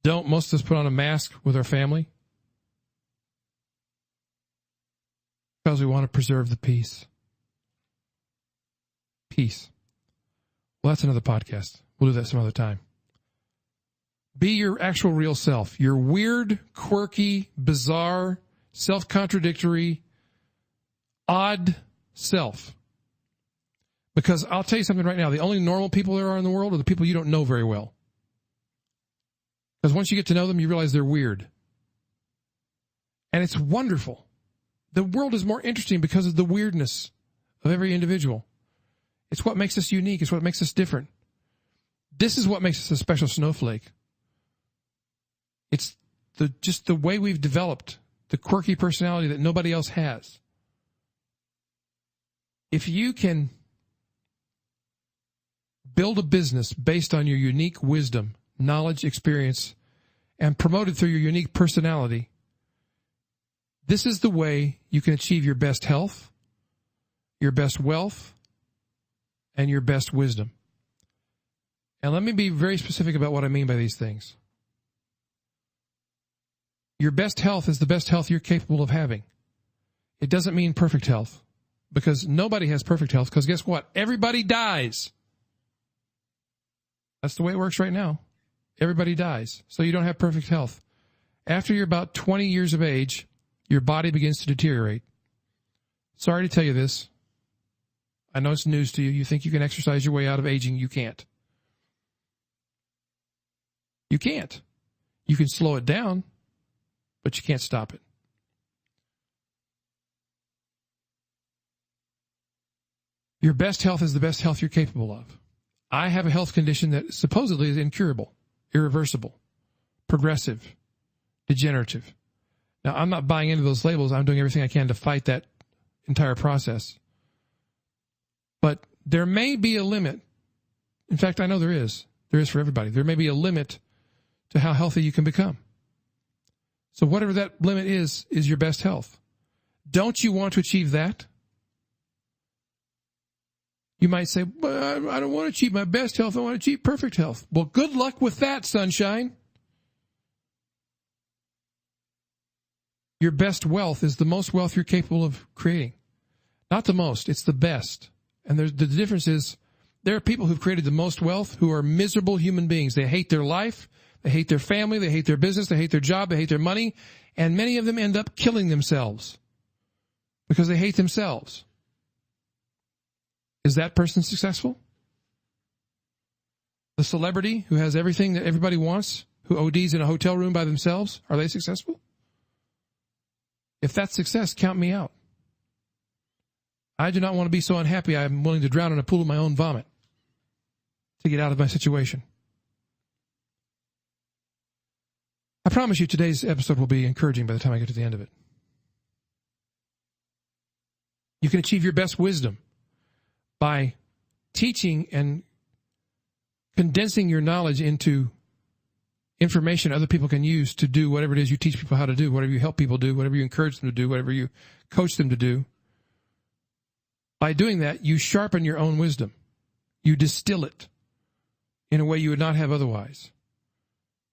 don't most of us put on a mask with our family? Because we want to preserve the peace. Peace. Well, that's another podcast. We'll do that some other time. Be your actual real self. Your weird, quirky, bizarre, self-contradictory, odd self. Because I'll tell you something right now. The only normal people there are in the world are the people you don't know very well. Because once you get to know them, you realize they're weird. And it's wonderful. The world is more interesting because of the weirdness of every individual. It's what makes us unique. It's what makes us different. This is what makes us a special snowflake. It's just the way we've developed the quirky personality that nobody else has. If you can build a business based on your unique wisdom, knowledge, experience, and promote it through your unique personality, this is the way you can achieve your best health, your best wealth, and your best wisdom. And let me be very specific about what I mean by these things. Your best health is the best health you're capable of having. It doesn't mean perfect health, because nobody has perfect health, because guess what? Everybody dies. That's the way it works right now. Everybody dies. So you don't have perfect health. After you're about 20 years of age, your body begins to deteriorate. Sorry to tell you this. I know it's news to you. You think you can exercise your way out of aging. You can't. You can't. You can slow it down, but you can't stop it. Your best health is the best health you're capable of. I have a health condition that supposedly is incurable, irreversible, progressive, degenerative. Now, I'm not buying into those labels. I'm doing everything I can to fight that entire process. But there may be a limit. In fact, I know there is. There is for everybody. There may be a limit to how healthy you can become. So whatever that limit is your best health. Don't you want to achieve that? You might say, well, I don't want to achieve my best health. I want to achieve perfect health. Well, good luck with that, sunshine. Your best wealth is the most wealth you're capable of creating. Not the most, it's the best. And the difference is there are people who've created the most wealth who are miserable human beings. They hate their life, they hate their family, they hate their business, they hate their job, they hate their money, and many of them end up killing themselves because they hate themselves. Is that person successful? The celebrity who has everything that everybody wants, who ODs in a hotel room by themselves, are they successful? If that's success, count me out. I do not want to be so unhappy I'm willing to drown in a pool of my own vomit to get out of my situation. I promise you today's episode will be encouraging by the time I get to the end of it. You can achieve your best wisdom by teaching and condensing your knowledge into information other people can use to do whatever it is you teach people how to do, whatever you help people do, whatever you encourage them to do, whatever you coach them to do. By doing that, you sharpen your own wisdom. You distill it in a way you would not have otherwise.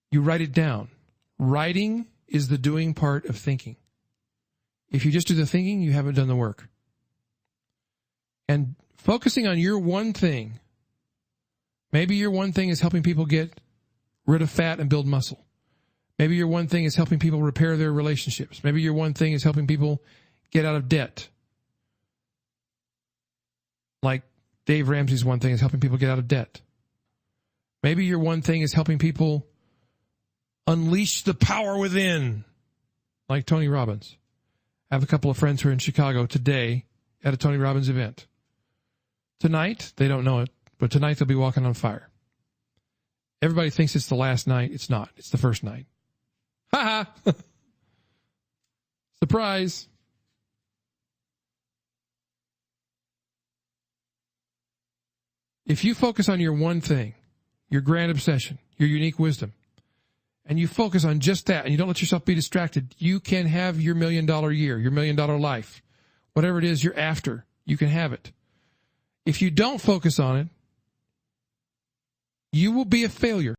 You write it down. Writing is the doing part of thinking. If you just do the thinking, you haven't done the work. And focusing on your one thing, maybe your one thing is helping people get rid of fat and build muscle. Maybe your one thing is helping people repair their relationships. Maybe your one thing is helping people get out of debt. Like Dave Ramsey's one thing is helping people get out of debt. Maybe your one thing is helping people unleash the power within, like Tony Robbins. I have a couple of friends who are in Chicago today at a Tony Robbins event. Tonight, they don't know it, but tonight they'll be walking on fire. Everybody thinks it's the last night. It's not. It's the first night. Ha ha! Surprise! If you focus on your one thing, your grand obsession, your unique wisdom, and you focus on just that, and you don't let yourself be distracted, you can have your $1 million year, your $1 million life. Whatever it is you're after, you can have it. If you don't focus on it, you will be a failure.